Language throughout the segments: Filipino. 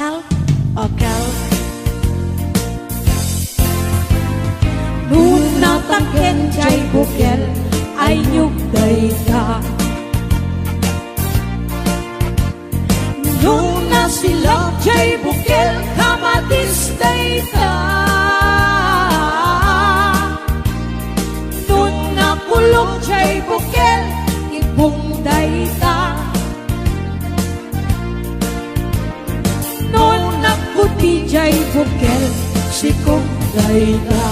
akal, akal. Nuna taken jay bukel ay nyugday ka. Nuna silak jay bukel kamadisday ka. Nuna kulong jay bukel ibungday ka. Nuna kuti jay bukel sikungday ka.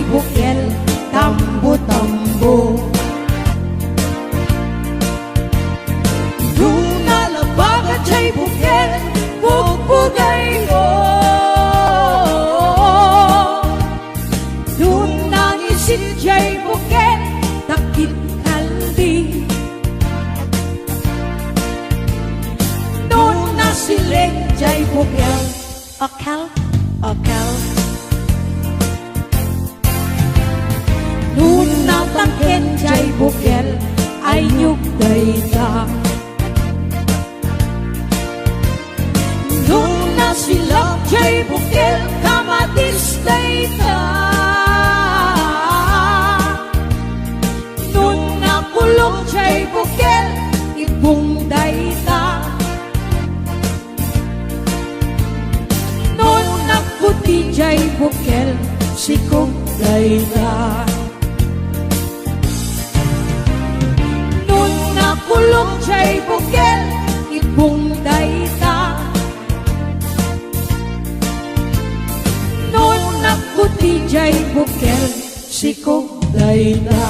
Bukel, tambo-tambo. Nuna labagat jay bukel, bugbugay ko. Nuna ngisit jay bukel, takit kaldi. Nuna siling jay bukel, akal, akal. Nuna taken jay bukel ay nyugday ka. Nuna silak jay bukel kamadisday ka. Nuna kulong jay bukel ibungday ka. Nuna kuti jay bukel sikungday ka. Kulong jay bukel ibungday ka. Nuna kuti jay bukel sikungday ka.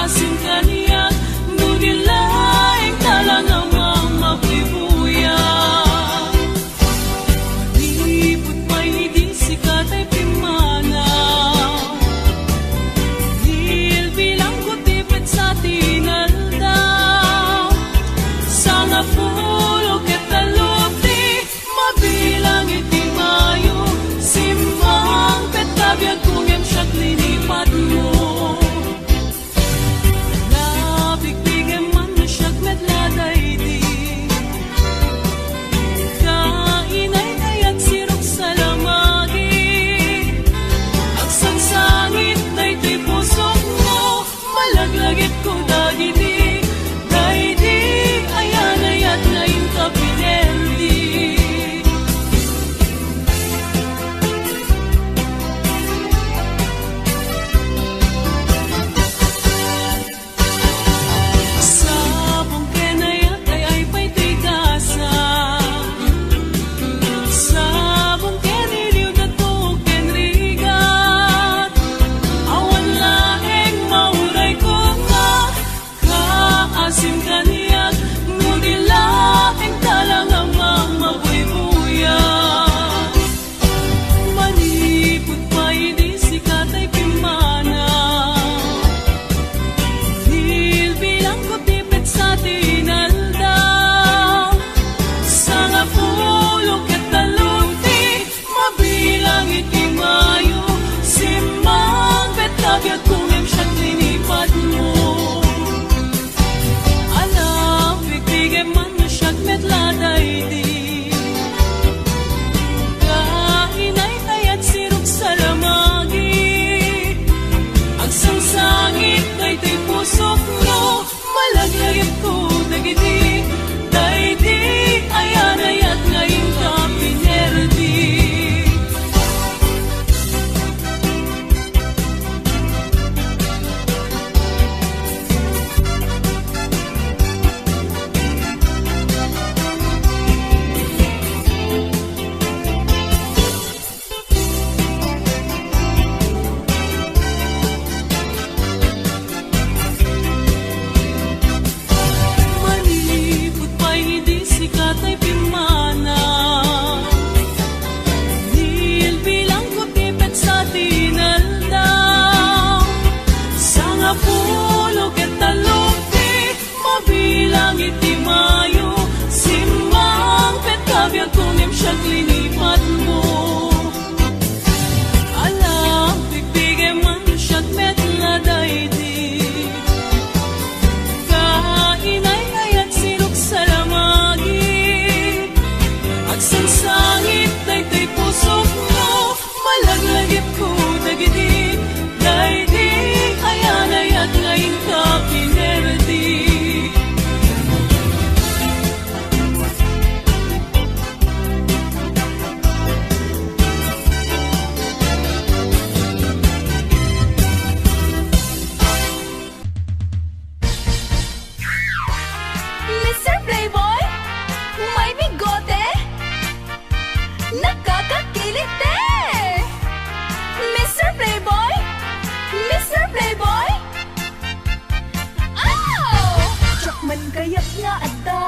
Asin kaniyak, nudila langit di mayo, simbang pet kabiag kunim siya linipat mo. Alam, bigay man siya met na daydi, kainay ayat silok sa lamagi, agsansangit dayday pusok mo, malaglagip ko dagiti, daydi ayan ayat ngayon ka pinerdi. Mr. Playboy, may bigote, nakakakilit eh. Mr. Playboy, Mr. Playboy, oh! Chokman kayak nga adda,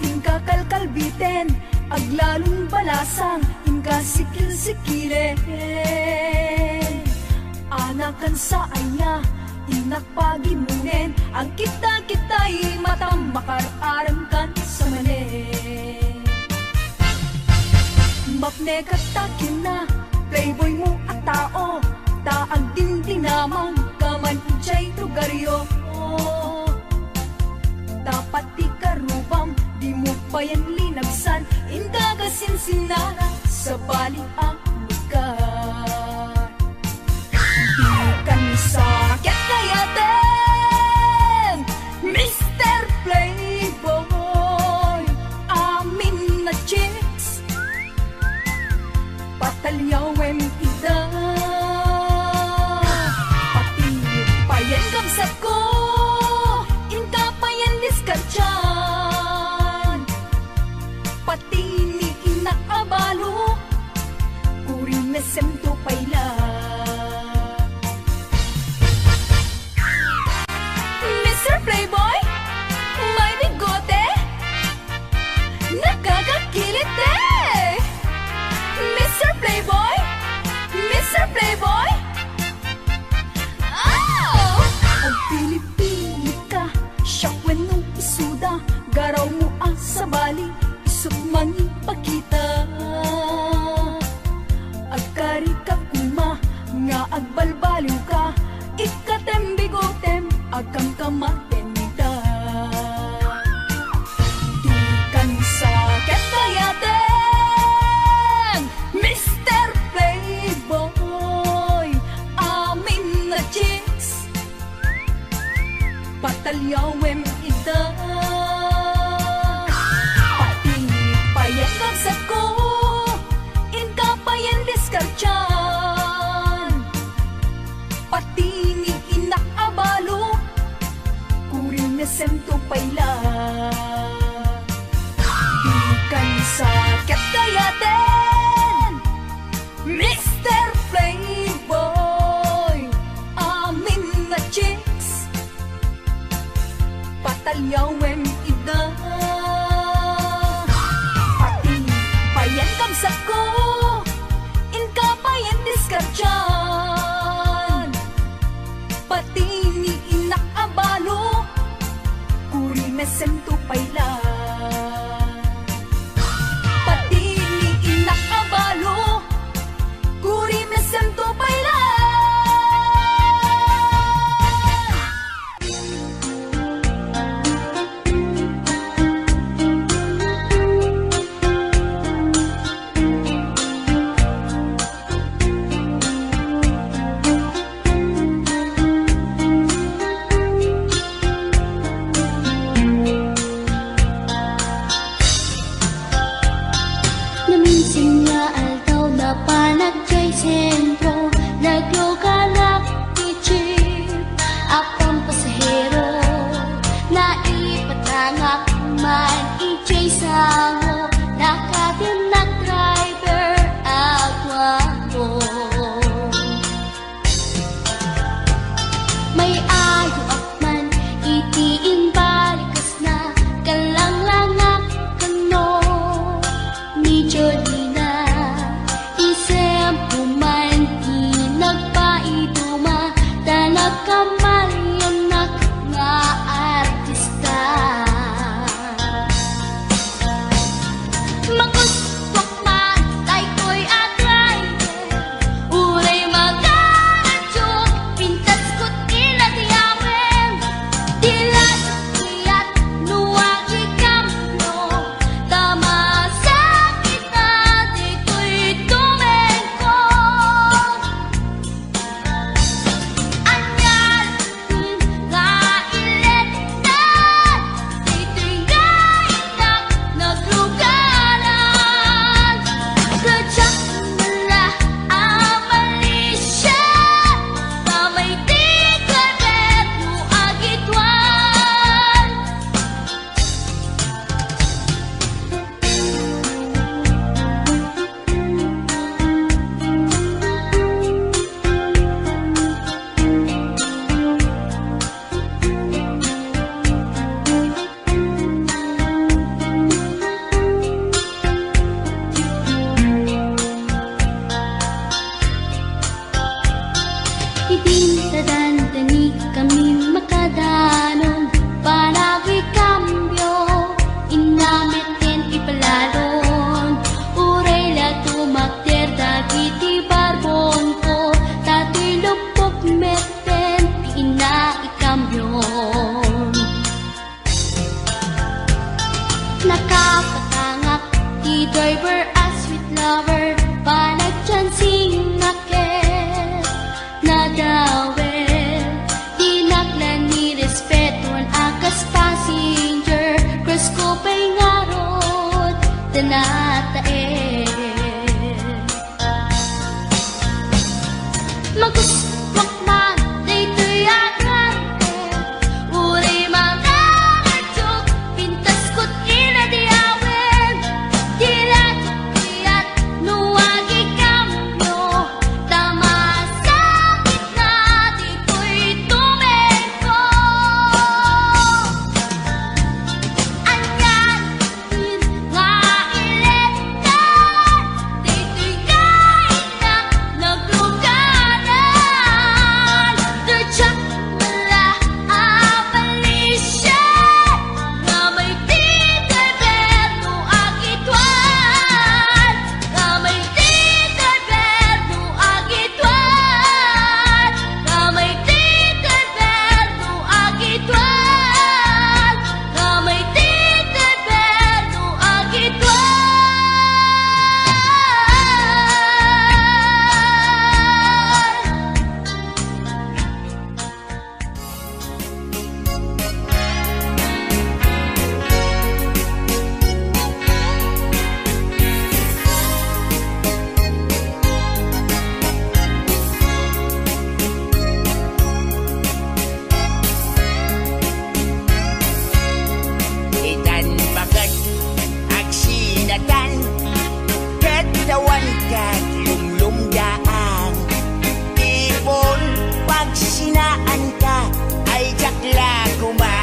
inka kalkalbiten, aglalong balasang, inka sikil-sikilen. Anakan sa anya, inakpagimunen, ang kita-kita'y matang makararamkan sa manen. Mapne katakin na, playboy mo at tao, taag din dinamang, kaman ujay lugaryo. Dapat di karubam, di mo pa yan linagsan, indagasin sinara sa bali ang lugar. Di kan sakit kaya din, Mr. Playboy, amin na chicks, patalyawem ida, pati payan kamsat ko, inka payan diskatyan, pati ni inak abalo, kurin na semto payla. Mr. Playboy, may bigote, nakakakilit eh. Mr. Playboy, Mr. Playboy, oh! Ang pili-pili ka, syakwen nung isuda, garaw mo ang sabali, isot mangi pakita. Agkari ka kuma, nga agbalbaliw ka, ikatem bigotem, agkam kamatenita. Di kan sakit kayaten, Mr. Playboy, amin na chicks, patalyawem ida, pati payan kamsat ko, inka payan diskartyan, pati ni inak abalo, kurin na semto payla. Di kan sakit kayaten, Mr. Playboy, amin na chicks, patalyawem ida, pati payan kamsat ko, inka payan diskartyan, pati ni inak abalo, kuri mesento payla. Pati ni inak abalo, kuri mesento payla. Idintadan tani kami makadanon Panagay kambyo Inamit ken ipalaron Uray la tumakter dagiti barbon ko Tatoy lupok meten Ti ina ikambyon Nakapatangak ti driver as sweet lover Panagchansing naket Nadawel Dinaklan ni respeton akas passenger Cross ko pa'y ngarot Tanatae Maguswak man Daytoy agarte Uri mga katsok Pintas ko't inadiawen Dilat-diat Nuwagi kamyo Tama sa gitna Dito'y tumeko Anyan din nga iletan Dito'y kainak nagluganan Dirtsak wala abalisyan Nga may titerberno agitwan Nga may titerberno agitwan Nga may titerberno agitwan Nga may titerberno agitwan Itan bagat agsinatan Katawan kat lumlumdaan Ipon pag sinaan ka Ay jakla kuma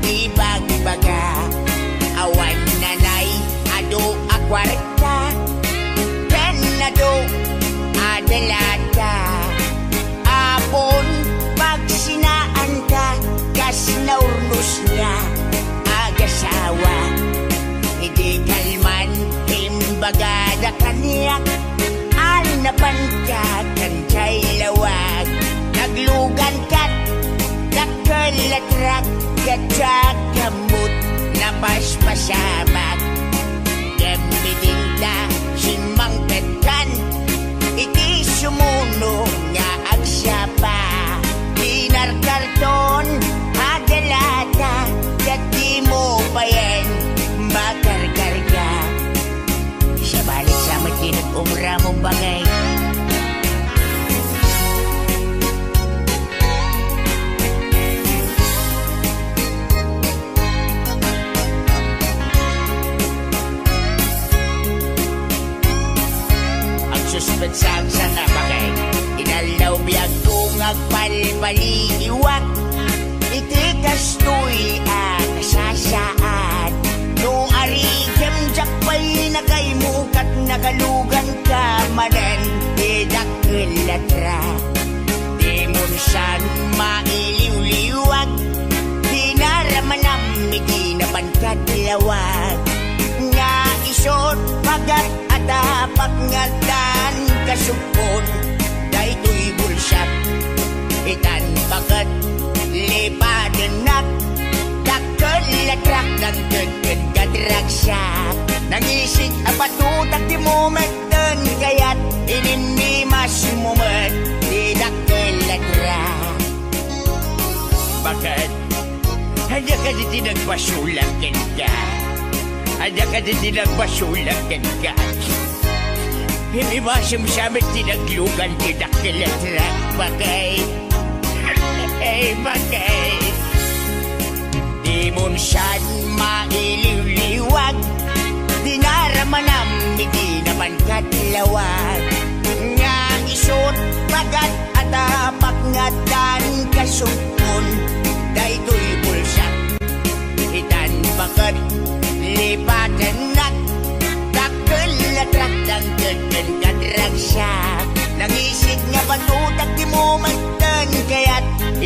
Ibagbaga Awan nanay ado akwarta Kanado adalata Apon pag sinaan ka Kas naurnos niya agasawa Hindi kalman imbagada kaniyak Anapan ka kancay lawag Naglugan kat Nakalatrak Gatsak kamot Napaspasamak Gamitin na Simang petkan Iti sumuno nga agsapa Dinar karton Agalata Dati mo pa yan Makarkarga Sa balik sa matinag umra mong bagay Ang suspensang sa nabagay Inalaw biyag kong agpalpaliiwak Iti kastoy ang sasaan No arigem jakpay nakaimukat Nagalugan ka manen Idakilatra Di mo san mailiw-liwag Di naramanam Midinapan kadlawag Nga isot pagat atapak ngatan Kasupon Daytoy bulsap Itan bagat Lipadenak Dakelatrak Nang degen kadragsak Nangisik apatutak di momenten Kayat ininimas moment Di dakelatrak Bakit? Ada ka di tinagpasulakin ka Ada ka di tinagpasulakin ka Hindi ba sumsamit tinaglugan Di dakelatrak Bakit? Bakit? Di mo saan mailiw-liwag Di naramanam Hindi naman kadlawag Nga isot pagat Atapak ngatan Kasupon Daytoy bulsak Itan bagat Lipatanak Dakelatrak Nang degen kadragsak Nangisik nga batutak di mo magta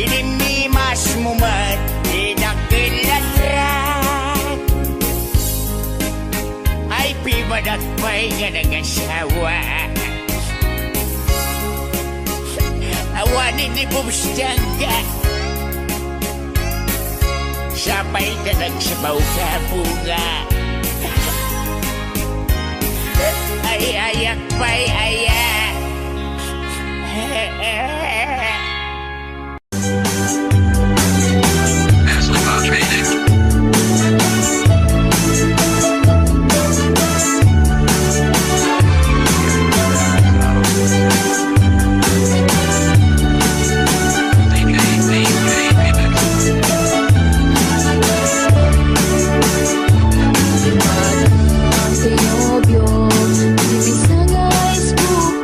Inimimas mo man inakilatrat ay pimadakpay nga nag-asawa. Awanin ni Bumstanga sabay na nagsabaw ka bunga. Ay ayak pa'y ayak. Sinobyo, ibig sa nais bukas.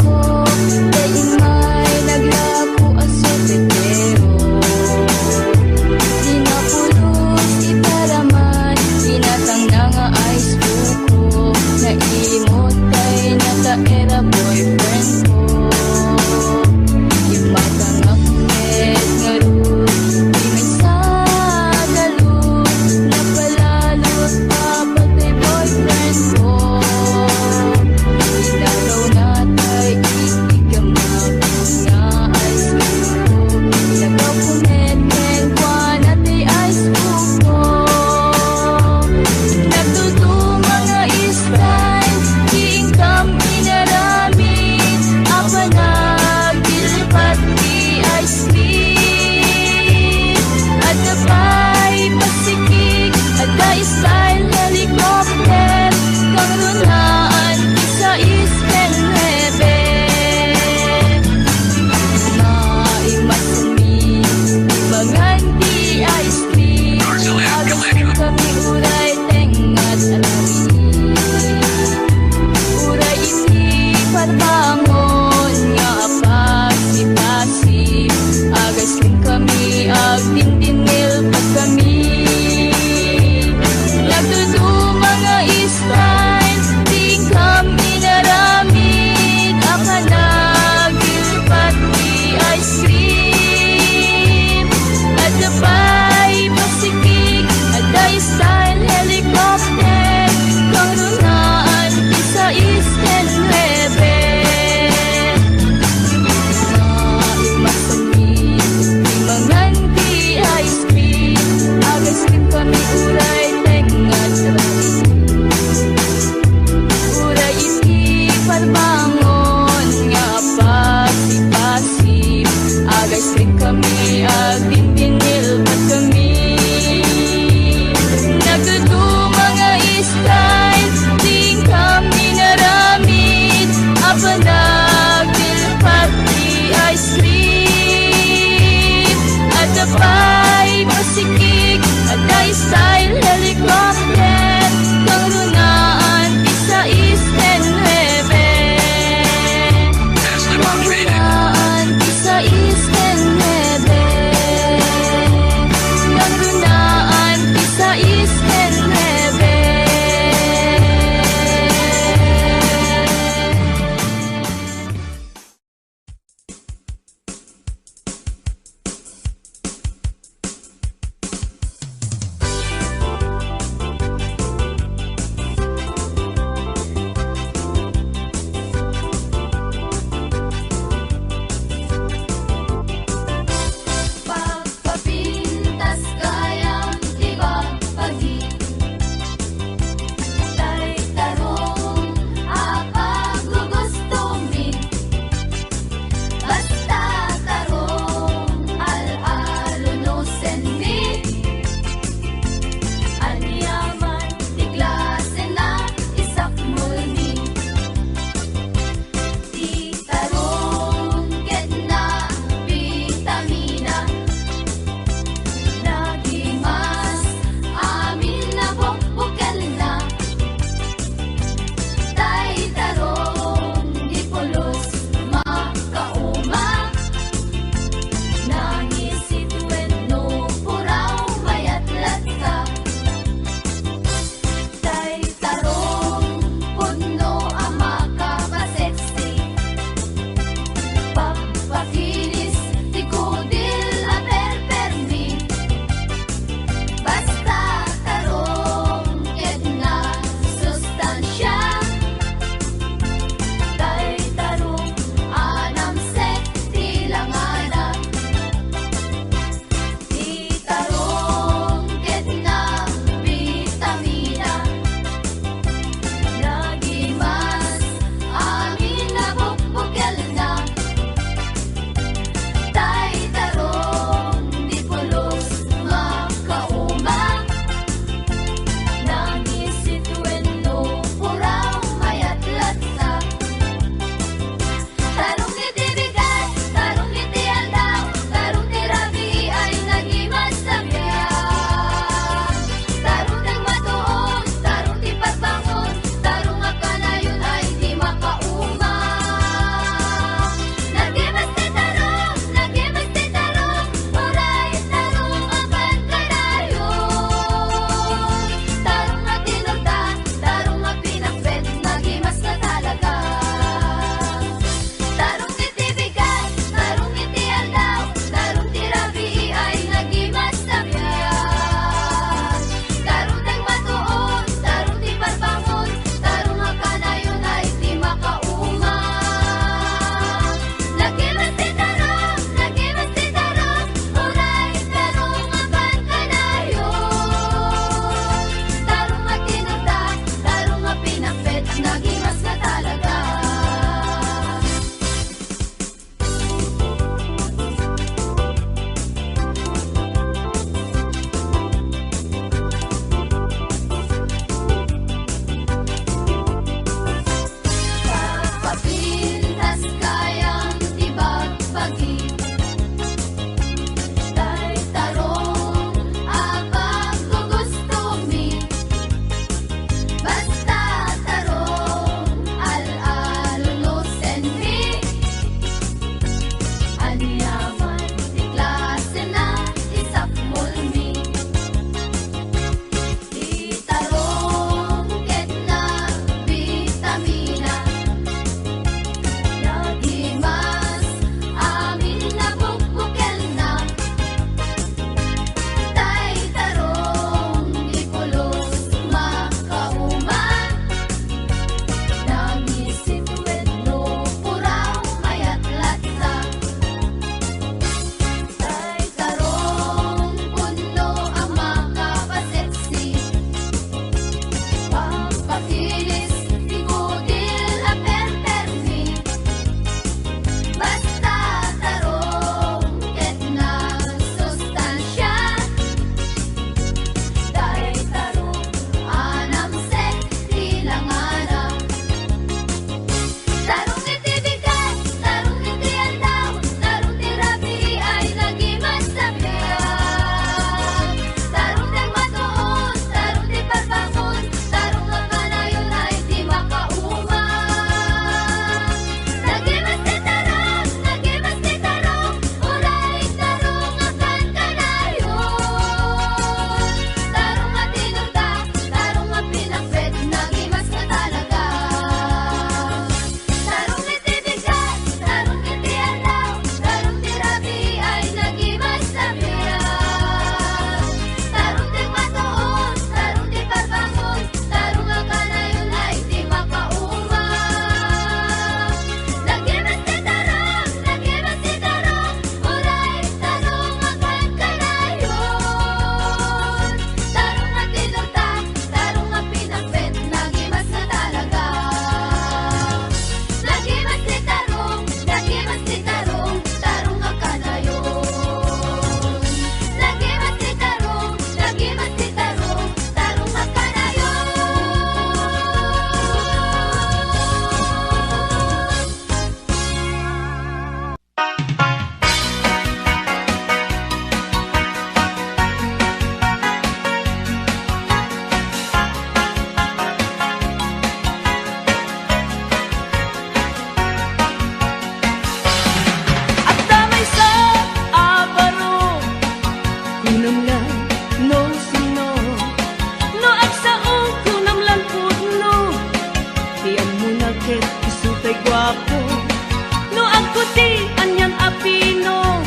puti anyan apino,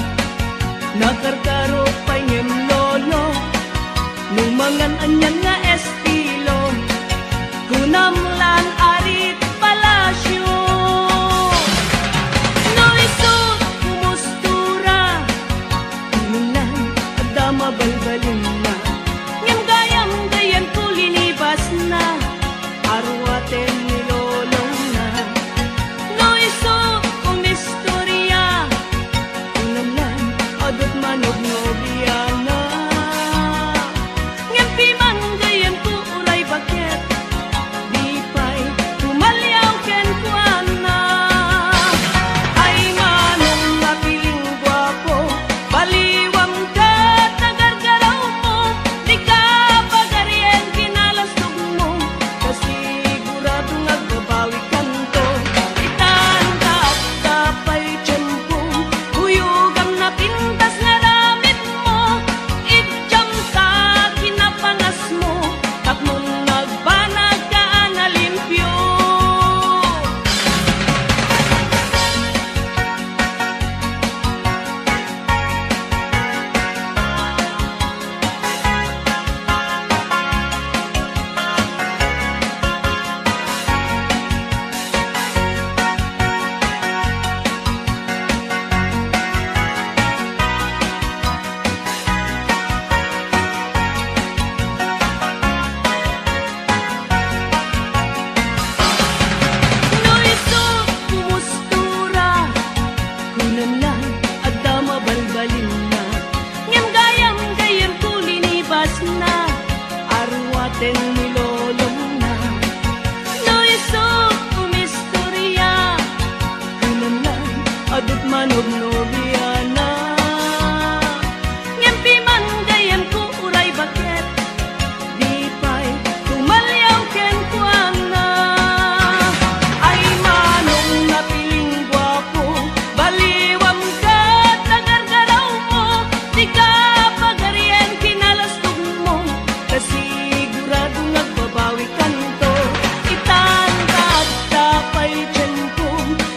nakarkaro pa ngem lolo, numangan anyan nga estilo, kunamlan arit palasyo. No isut kumustura, inulan adama balbalin na, ngem gayam gayan kulinibas na, arwaten nilolong na. No isut kumistorya, inulan adot manog nobiana, ngem piman gayam ku uray baket, di pa'y tumalyaw ken kuana. Ay manong napiling gwapo, baliwam ka tagargaraw mo, di ka pagarien kinalastog mo, kasigurado nagbabawi kanto. Itanong ka at kapay tiyempo, huyugam na pintas nga ramit mo, idyam ka kinapangas mo, tapnon nagbanag ka na limpyo. No isut kumustura, kunamlan adama balbalin na, ngem gayam gayam kulinibas na, arwaten nilolong na. No isut kumistorya, kunamlan adot manog nobiana, ngem piman gayam ku uray baket, di pa'y tumalyaw ken kuana. Ay manong napiling gwapo, baliwam ka tagargaraw mo, di ka pagarien kinalastog mo, kasigurado nagbabawi kanto. Itanda at tapay tiyempo,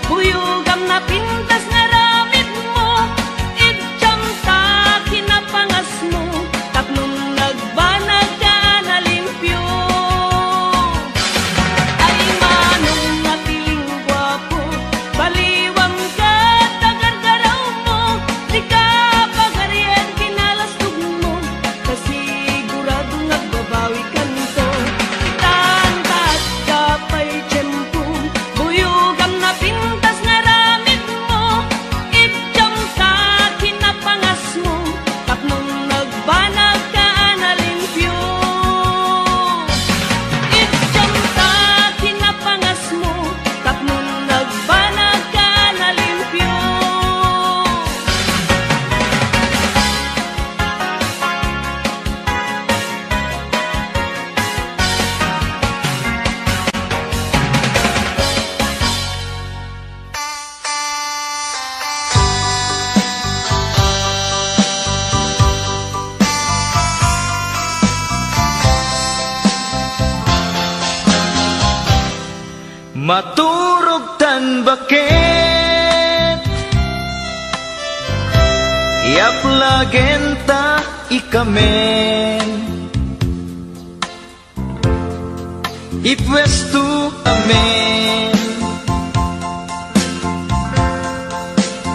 huyugam na pintas nga ramit mo, idyam ta kinapangas mo, tapnong nagbanag ka na limpyo. Ay manong napiling gwapo, baliwam ka tagargaraw mo, di ka pagarien kinalastog mo, kasigurado nagbabawi kanto. Itanda at kapay tiyempo, huyugam na pintas nga ramit mo, idyam ka kinapangas mo, tapnong nagbanag ka na limpyo. Idyam ka kinapangas mo, tapnong nagbanag ka na limpyo. Maturog tan bakit iaplagenta ikamen, ipwestu amen,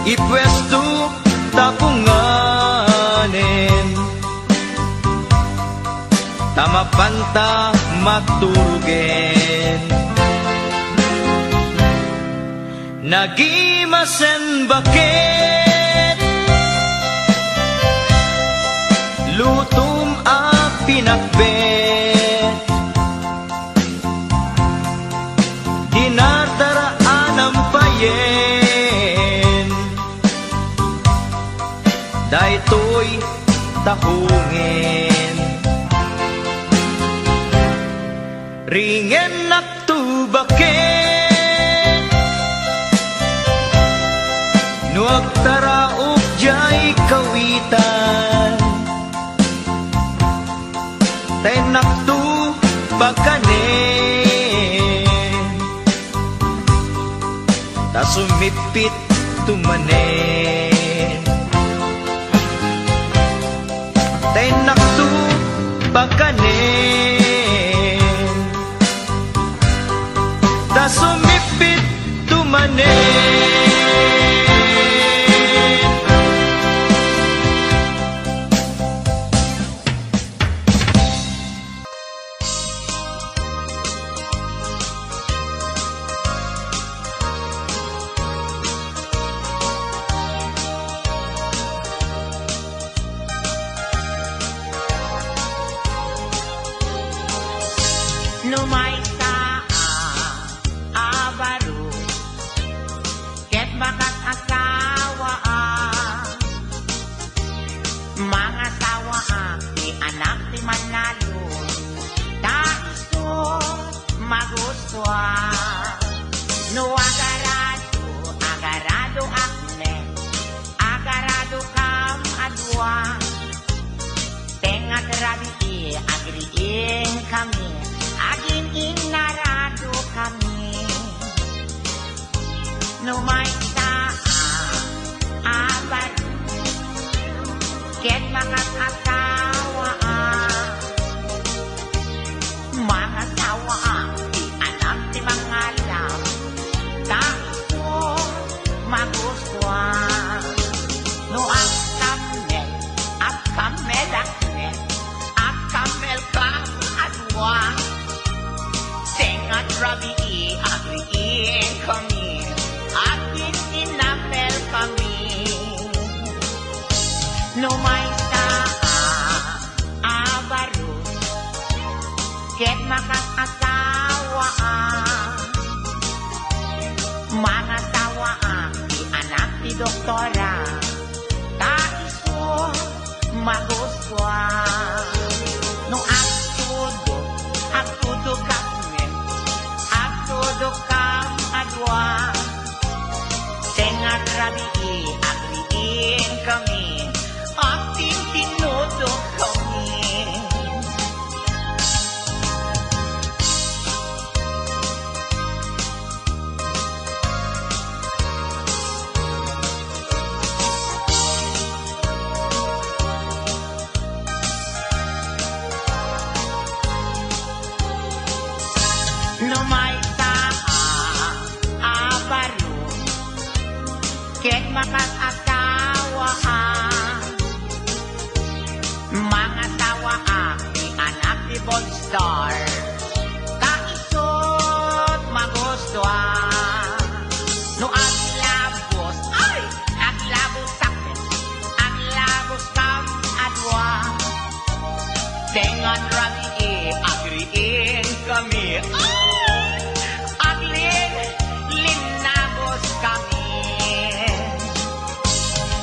ipwestu tapunganen, tamapanta maturugen. Nagimasen bakit lutum a pinakbet, dinadaraan ang payen, daytoy tahungin, ringen naktu bakit nuag taraok jay kawitan, tenaktu bakanen, tasumipit tumanen. Tenaktu bakanen, ta sumipit tumanen. Numay sa abaro, ket bakat asawa mga sawa di anak di manalo, taiso maguswa. No agarado akne, agarado kam adwa, tengat rabi agriin kami. Aging inarado kami, numay sa abaro, ket mga asawa di anak di mga lam, taiso maguswa. No ang kamel akne, akamel kam adwa, tengat rabi agriin kami, atin inapel kami. Numay sa abaro, ket makas asawa mga sawa di anak di doktora, taiso maguswa. No ang tudo kami, kam adwa, tengat rabi agriin kami, ating tinudo kami. Numay sa abaro, ket makas asawa mga sawa di anak di Bolstar, kaisot maguswa. No aglabos sakit, aglabos kam adwa, tengan rabi agriin kami. Linabos kami,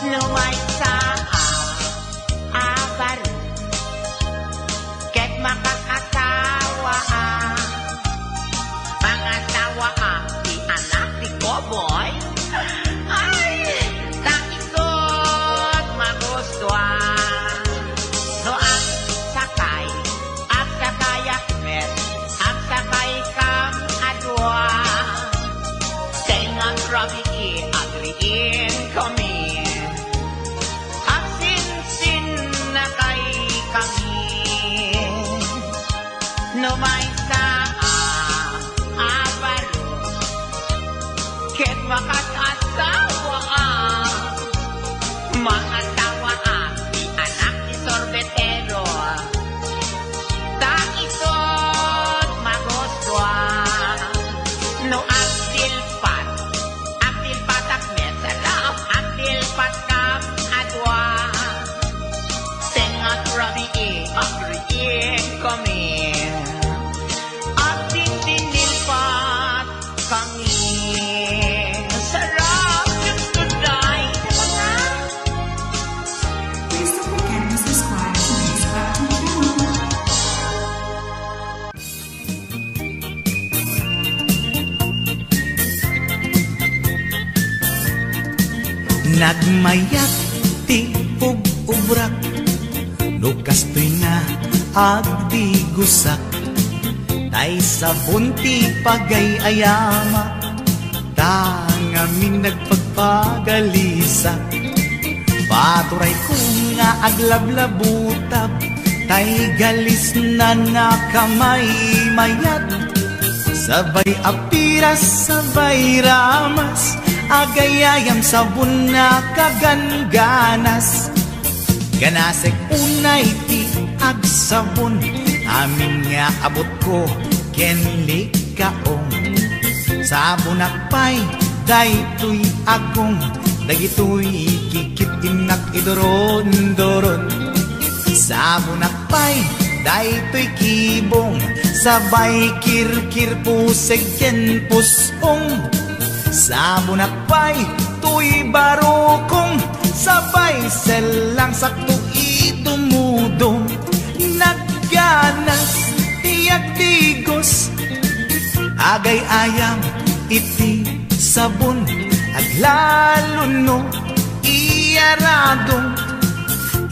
numay sa abaro, ket makas asawa mga sawa di anak di Koboy, taisot maguswa. No ang sakay at sakayakmet, at sakay kam adwa, tengat rabi agriin kami, asin na kay kami. Numay sa abaro, ket makas asawa mga sawa di anak di sorbetero, taisot maguswa. No aktilpat akmet, sarap aktilpat kam adwa, tengat rabi agriin kami, ating dinilpat kami. Sarap yung tunay na mga. Please don't forget to subscribe to this channel. Nagmayat ti ug-ubrak, lukastoy na agdi gusak, tay sa bunti pagay ayama, tangamin nagpag pagpagalisa. Baturay ko nga aglablabutab, tay galis na nakamay mayat. Sabay apiras, sabay ramas, agayayam sabon na kaganganas. Ganasek unay ti agsabon, amin nga abot ko kenli kaong. Sabon akpay, daytoy agong, dagitoy kikit inak idoron-doron. Sabon akpay, daytoy kibong, sabay kirkir puseg ken pusong. Sabon akpay, tuy barokong, sabay selang sakto idumudong. Nagganas, tiyak tigos, agay ayam iti sabon, aglalo no iyaradong,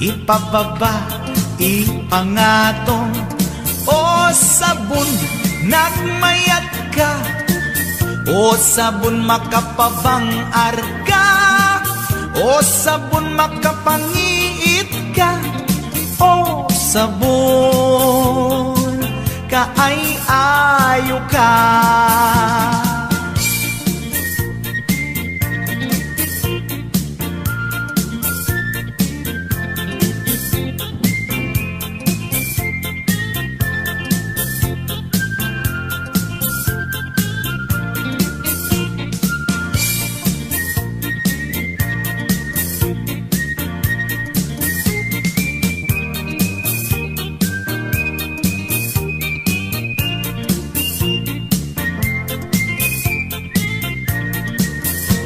ipababa ipangatong. O sabon nagmayat ka, o sabon makapabang arka, o sabon makapangiit ka, o sabon kaay-ayo ka.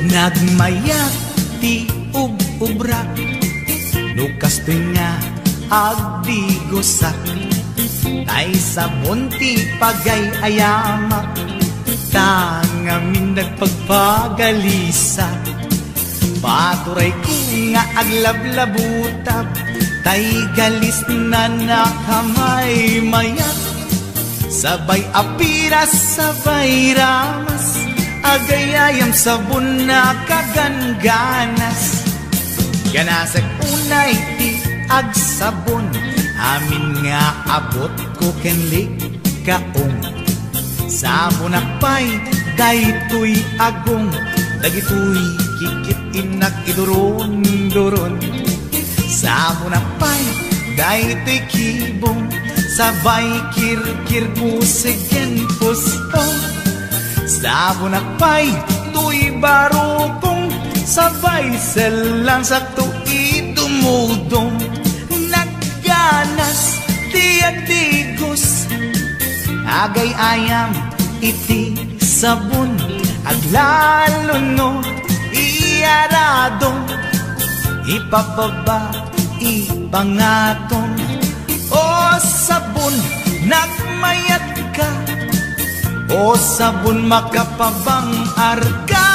Nagmayak ti ub-ubra, nukastoy nga agdigosak. Tay sabon ti pagay-ayamak, tangamin nagpagpagalisa. Baturay ko nga aglablabutab, tay galis na nakamay mayat. Sabay apiras, sabay ramas, agayayam sabon na kaganganas. Ganasag unay ti agsabon, amin nga abot ko kenlik kaong. Sabon akpay, daytoy agong, dagitoy kikit inak idoron-doron. Sabon akpay, daytoy kibong, sabay kirkir puseg ken pusong. Sabon akpay, tuy barokong, sabay selang sakto idumudong. Nagganas, tiyak tigos, agay ayam iti sabon, aglalo no iyaradong, ipababa ipangatong. O sabon nagmayat ka, o sabon makapabang arka,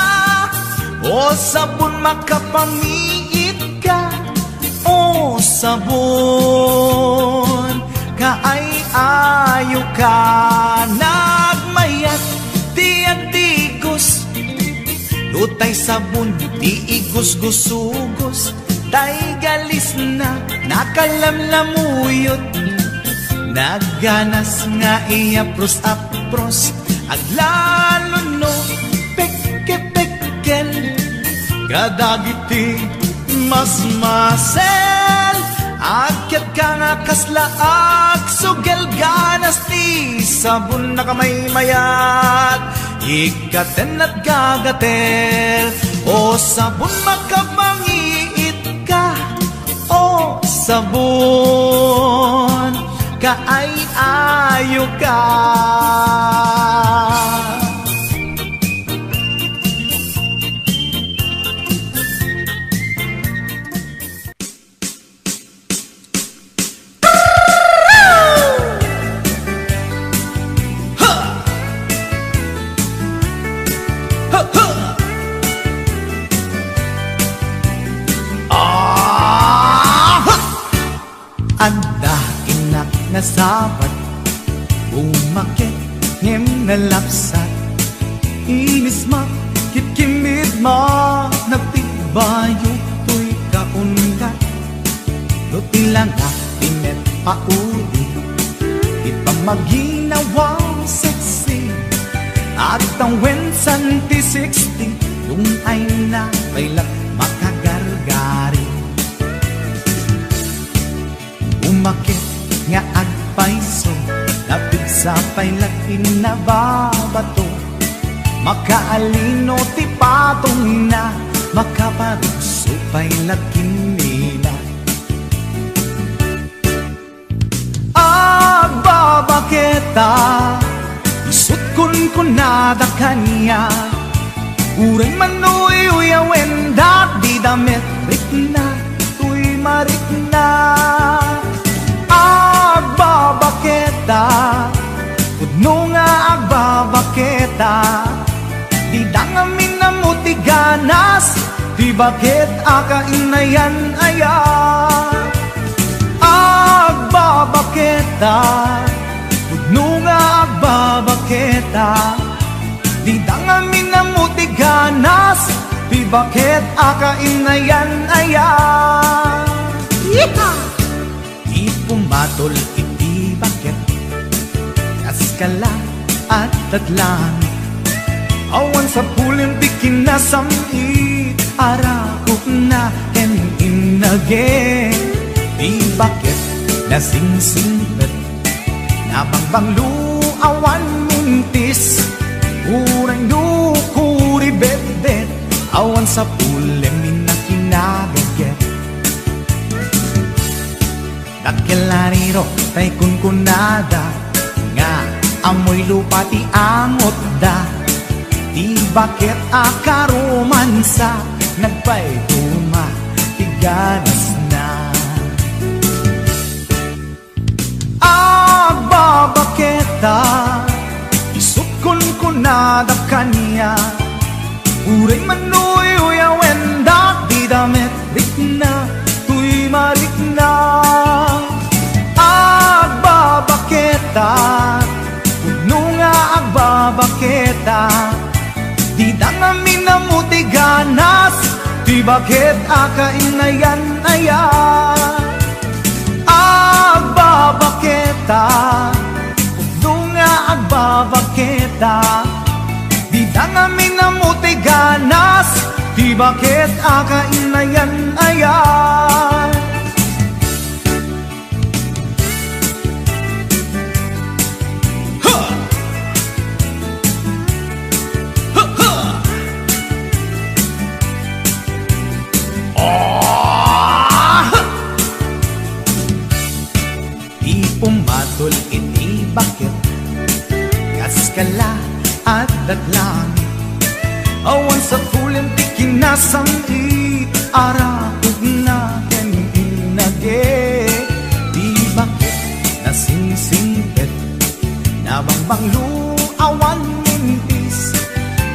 o sabon makapamiit ka, o sabon kaay-ayo ka. Nagmayat tiyak tigos, lutay sabon ti igos-gusugos, tay galis na nakalamlamuyot. Nagganas nga iapros-apros, aglalo no peke-pekel, kadagiti mas-masel. Akyat ka nga kaslaag, sugel ganas ti sabon na kamay mayat, ikaten at gagatel. O sabon makapangiit ka, o sabon kaay-ayo ka. Anda inak na sabat, umakit ngem na lapsat, inis mak kitkimid misma nagtibayo to'y kaungat Lutilang atinit pauli Ipamaginawa seksi At ang wensan ti 60 Yung ay na kailat makagargari Umakit nga agpaiso Napig sa pailat inababato Makaalino ti patong na Makaparuso pailat kinila Agbabaketa Isut kun nada kanya Uray manuy uyawen Di damit rikna Tuy marikna Agbabaketa Pudno nga agbabaketa Di dangamin na mutiganas Di bakit akainayan aya Agbabaketa Pudno nga agbabaketa Di dangamin na mutiganas Di bakit akainayan aya Di pumatol iti bakit Kaskala at tadlang Awan sa pulim di kinasamit Arakot na and inage Di bakit nasingsingpet Nabangbanglu awan muntis Urang dukuri bet-bet Awan sa pulim minakinagaget Dakilariro tay kunkunada Nga amoy lupa ti amot da Di bakit akaromansa Nagpayduma Tiganas na Agbabaketa Isut kunkunada kanya Uray manuy uyawen Di damit rikna Tuy marikna Agbabaketa Pudno nga agbabaketa Di dangamin na mutiganas Di bakit akainayan aya Agbabaketa Pudno nga agbabaketa Di dangamin na mutiganas Di bakit akainayan aya Pumatol iti bakit Kaskala at datlang Awan sa pulim ti kinasamti Arakot na ken inage Di bakit nasingsingpet Nabangbanglu awan mintis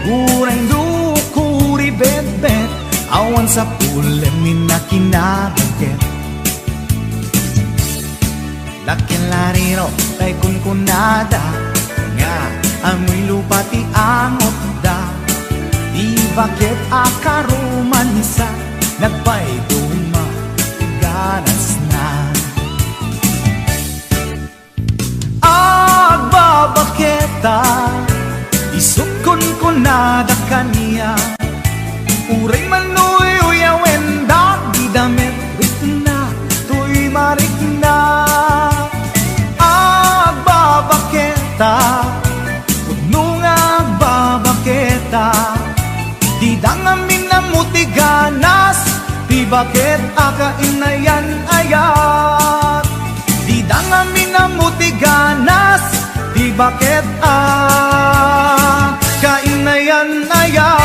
Urang dukuri bet-bet Awan sa pulim minakinabaget Dakilariro tay kunkunada Nga amoy lupa ti amot da Di bakit akaromansa Nagpayduma Ganas na Agbabaketa Isut kunkunada kanya Uray manuy uyawen Di damit rikna Tuy marikna Agbabaketa Pudno nga agbabaketa Di dangamin na mutiganas Di bakit akainayan ayat Di dangamin na mutiganas Di bakit akainayan ayat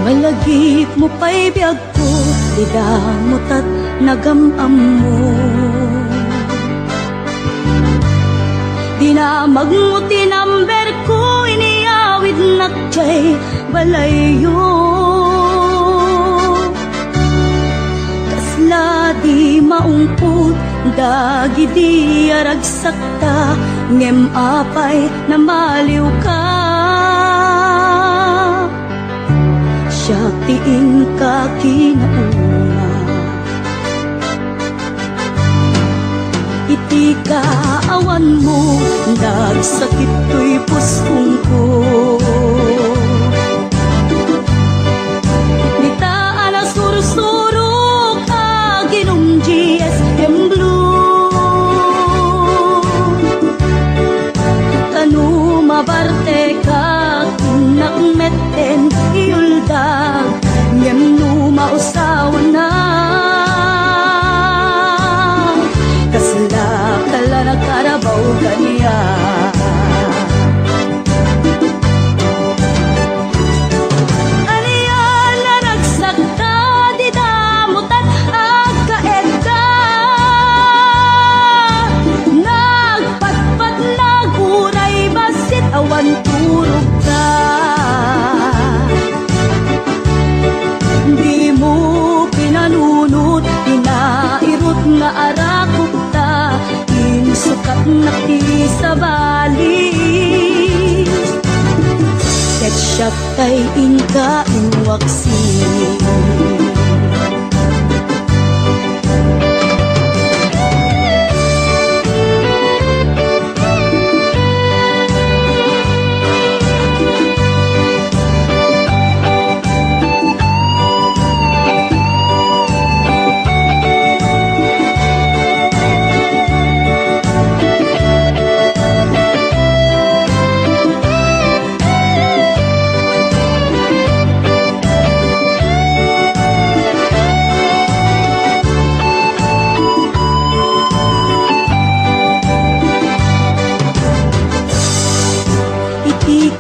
Malagi pay biyag ko, di damot at nagamam mo. Di na magmuti number ko, iniawid na kay balayo. Kasla di maungput, dagi di aragsakta, ngem apay na maliw ka. Siya tiin ka kinauna, iti kaawan mo, nagsakit to'y puskong ko. Nitaan na sursurok, aginom GSM Blue. Kanu mabarte ka, kinakmeten iuldag, ngem no mausawan na. Kasla kala na karabaw kaniya. Aniya na nagsakta, di damutan agkaedda. Nagpatpat naguray, basit awan turog ka. Di mo pinanunot, pinairot nga arakot ta, insukat na ti sa bali. Ketchup tay inka inwaksi.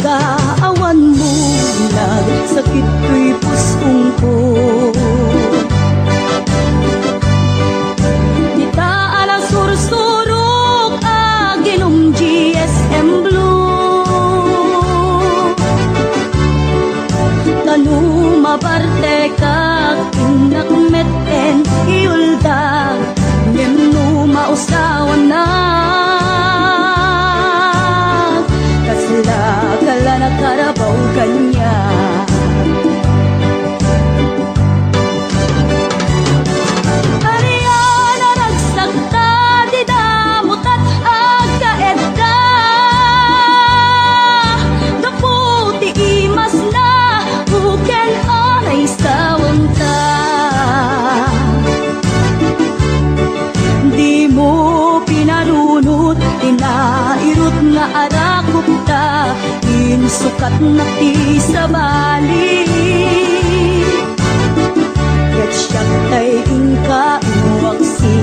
Kaawan mo, nagsakit ko'y puskong ko. Nitaan ang sursurok, aginom GSM Blue. Kanu mabarte ka, kinakmeten iuldag, ngem no mausawan na. Kasla kala na karabaw kanya. Ariya na nagsakta, di damot at agkaedda. Daputi imas na, buken anay sawang ta. Di mo pinarunot, tinairot nga arakot ta, insukat na ti sa bali. Ketchup tay inka inwaksi.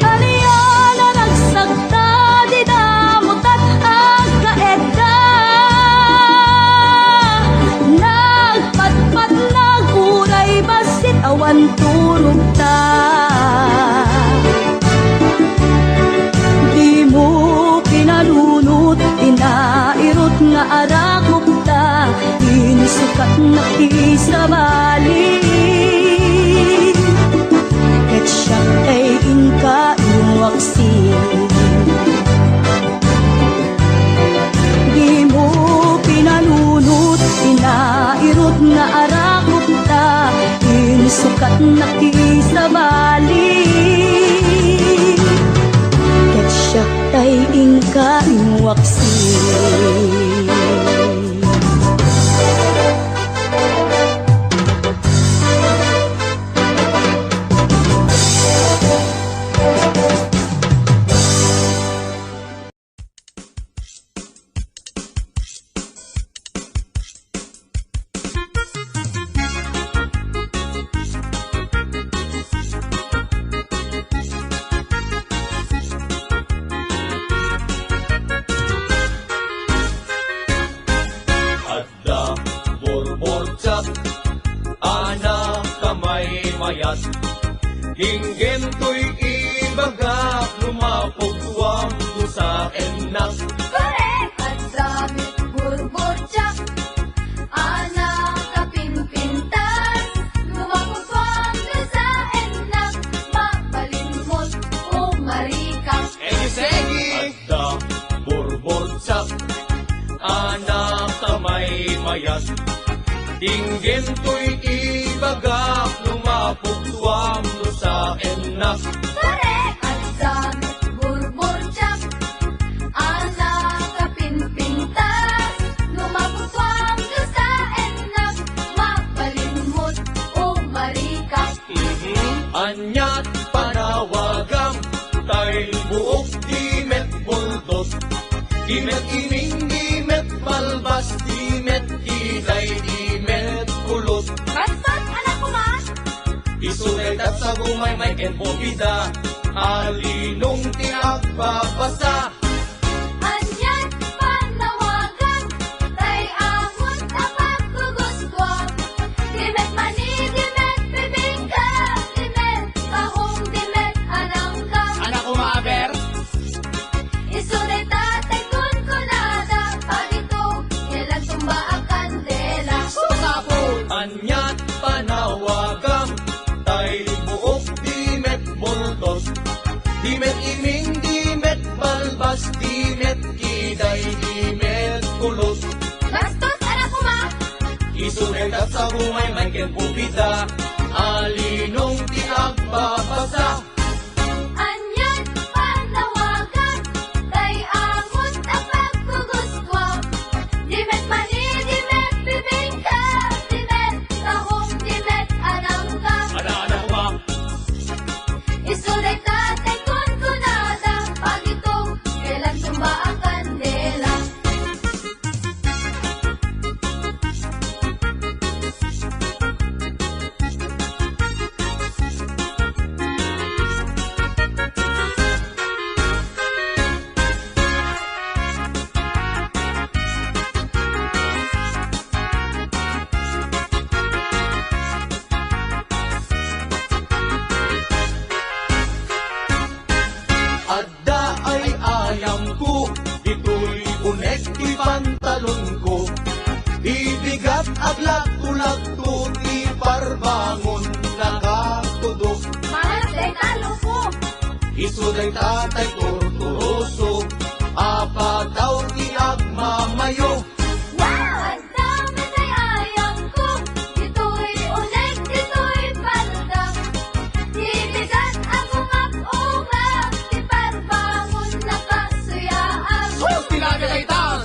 Ariya na nagsakta, di damot at agkaedda. Nagpatpat naguray, basit awan turog ta. Di mo pinalunot, pinairot nga arakot ta, insukat na ti sa bali. Ketchup tay inka inwaksi. Di mo pinalunot, pinairot nga arakot ta, insukat na ti sa bali. Ketchup tay inka inwaksi. bortsak, anak kamay mayat. Dinggin to'y ibagak, lumapog tuwang sa enak. Correct! At damit burbotsak, anak kapinpintas, lumapagpang sa enak, mapalimot o marikas. Egi-segi! Adda, borbortsak, anak kamay mayat. Dinggin to'y ibagak, lumapog tuwang sa enak. Correct! At damit burbotsak, anak kapinpintas, lumapagpang sa enak, mapalimot o marikas. Anyat panawagang, tay buok dimet buldos. Dimet iming, dimet balbas, dimet iday, dimet kulot. Kaspat, anak ko ma? Isunay at sa gumay may kenpobida, alinong tiagbabasa. Anyat panawagan, tay amot tapat guguskwang. Dimet mani, dimet bibingka, dimet kahong, dimet anangka. Anak ko maaber, Isunay tatay kun kunada, pagito, kailan tumba ang kandela. Anyat panawagang, tay buok dimet buldos. Dimet iming, dimet balbas, dimet kiday, dimet kulot. Bastos, anak ko ma? Isunay at sa gumay may kenpobida, alinong tiagbabasa. Anyat panawagan, tay amot tapat guguskwang. Dimet mani, dimet bibingka, dimet kahong, dimet anangka. Anak ko ba? Isulay tatay kun kunada, pagito, kailan tumba ang kandela. Adda ay ayam ko, ito'y unek ti pantalon ko. Ibigat aglat tulad ko, ti parbangon nakatudok. Malas day talo ko. Isuday tatay torturoso, apa daw ti agmamayo. Wow! Ang dami tay ayang ko. Ito'y unek, ito'y paldag. Ibigat ang ungap-ungap, di parbangon na kasuyaan. pinagagaitan!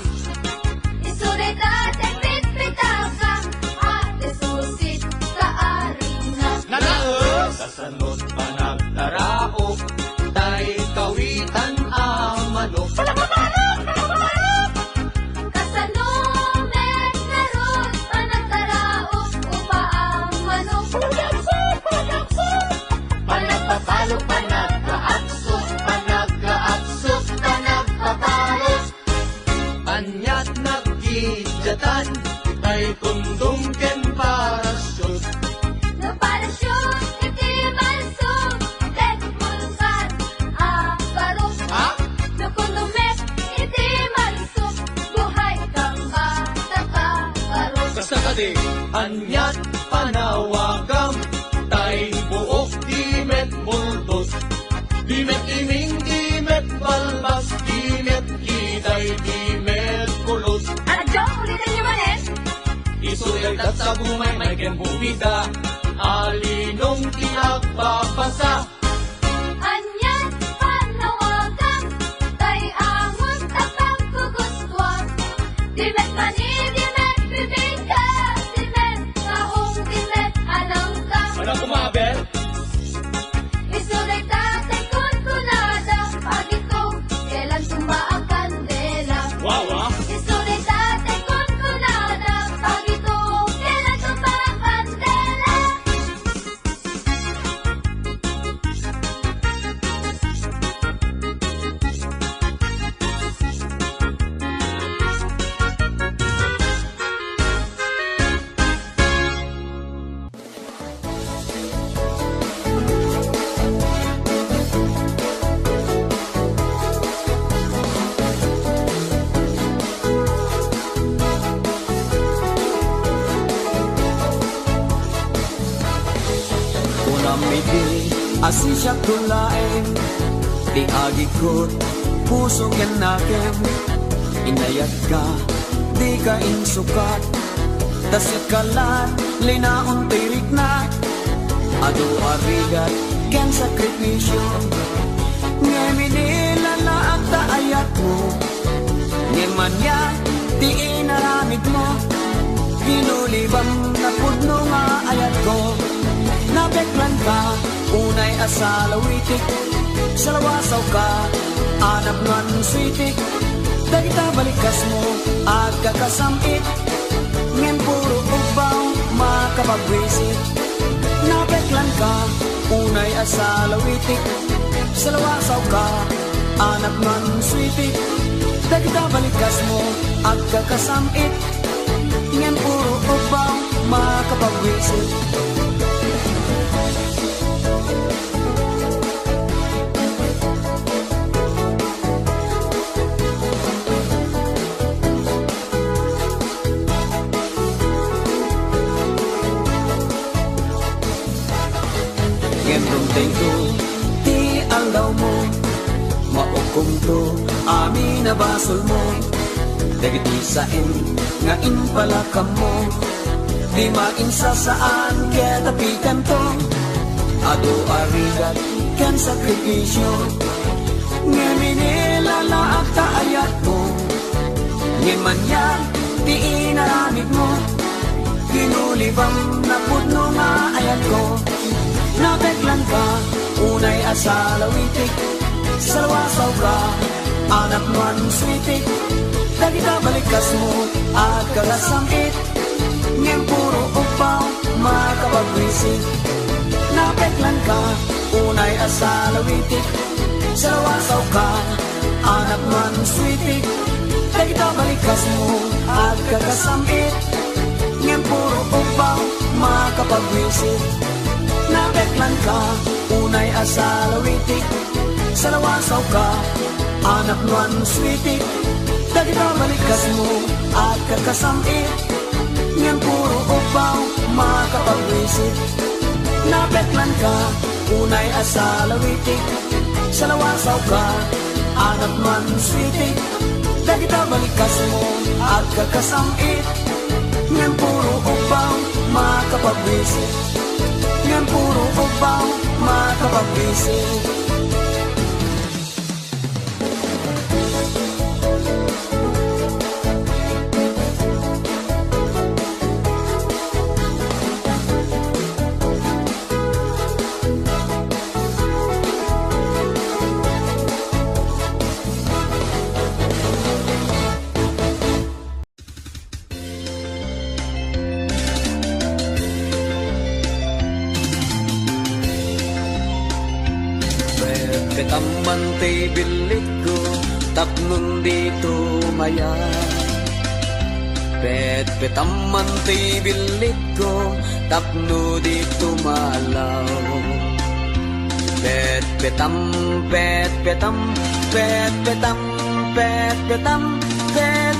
Isunay tatay pitpitaka, ate susit kaarina. Nanaos! Kasanod pa nagtaraok, tay kawitan amano. Kasanumet narod, panagtaraok, upaang manok. Panagpapalo, panagkaaksot, panagkaaksot, panagpapalos. Anyat nagkidyatan, tay kundong ken parasyon. No parachute, iti malsog, tek mulkan, aparok. Ha? No kundumet, iti malsog, buhay kang bata ka, parok. Basta ka di, Anyat panawagam, tay buok dimet buldos. Dimet iming, dimet balbas, dimet kiday, dimet kulot. Adyo, ulitin niyo man eh. Isulit at sa gumay may kenpobida, alinong tiagbabasa. Anyat panawagan, tay amot tapat guguskwang. Dimet mani, dimet bibingka, dimet kahong, dimet anangka. anak ko maaber, Isulay tatay kun kunada, pagito, kailan tumba ang kandela. wawa, Isulay tatay kun kunada, pagito, kailan tumba ang kandela. Kami di asin siya tulain, di agikot pusong yan nakin. Inayat ka, di ka insukat, dasit kalan, linaon tirik na. Ado arigat, ken sakripisyo, ngayon laag ta ayat mo. Ngayon ya, di inaramid mo, ginulibang na pudno nga ayat ko. Nabeklan ka, unay asalawitik, salawasaw ka, anap man switik. Dagita balikas mo, at kakasamit, ngayon puro ubaw, makapagwisit. Nabeklan ka, unay asalawitik, salawasaw ka, anak man sweetie. Dagita balikas mo, at kakasamit, ngayon puro ubaw, makapagwisit. Tengo, di alaw mo, maukom to, amin na basol mo. Dagiti sain, ngain pala ka mo, di mainsa saan, kaya tapikan to. Ado arigat, kan sakripisyo, ngayon ilalaak ta ayat mo. Ngayon man yan, di inaramid mo, ginulibang na pudno nga ayat ko. Nabeklan ka, unay asalawitik, salawasaw ka, anak man sweetik. Dagita balikas mo, at kagasamit, ngayon puro upaw, makapagwisit. Nabeklan ka, unay asalawitik, salawasaw ka, anak man sweetik. Dagita balikas mo, at kagasamit, ngayon puro upaw, makapagwisit. Nabeklan ka, unay asalawitik, salawasaw ka, anak man sweetik. Dagita balikas mo, at kakasamit, ngayon puro upaw, makapagwisit. Nabeklan ka, unay asalawitik, salawasaw ka, anak man sweetik. Dagita balikas mo, at kakasamit, ngayon puro upaw, makapagwisit. Ngayon puro upaw, makapagwisit. Ketamante bilik ko, tapnon dito maya. Petamante bilik ko, tapno dito malaw. Petam,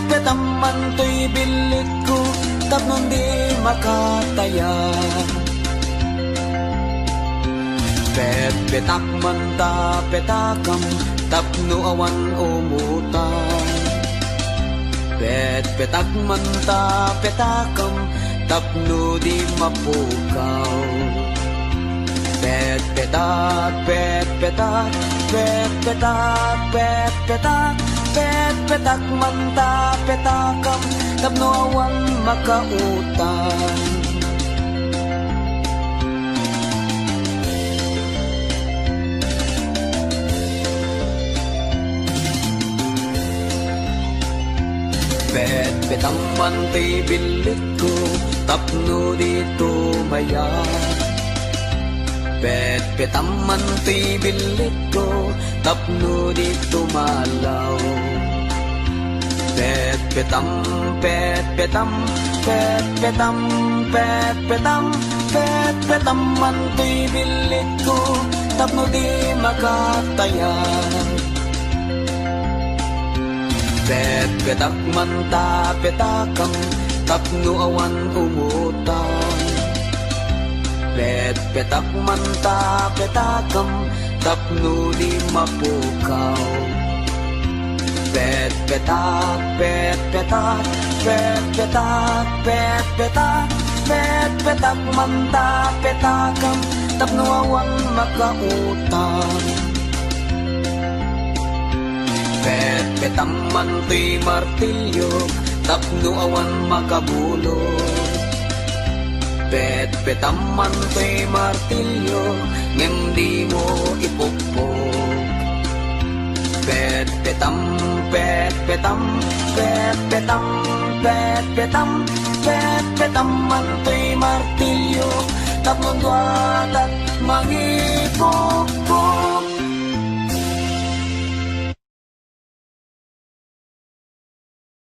petamante bilik ko, tapnon di makataya. Petak manta petakam, tapno awan umutan. Petak manta petakam, tapno di mapukaw. Petak manta petakam, tapno awan makautan. Petamante bilik ko, tapno dito maya. Petamante bilik ko, tapno dito malaw. Petamante bilik ko, tapno di makataya. Petak manta petakam, tapno awan umutan. petak manta petakam tapno di mapukaw. Pet petak petak pet petak pet petak manta petakam tapno awan makautang. Pet petam manti martilyo tapno awan makabulog. Pet petam manti martilyo ngem di mo ipupog. Pet petam pet petam pet petam pet petam pet petam manti martilyo tapno duatat mangipupog.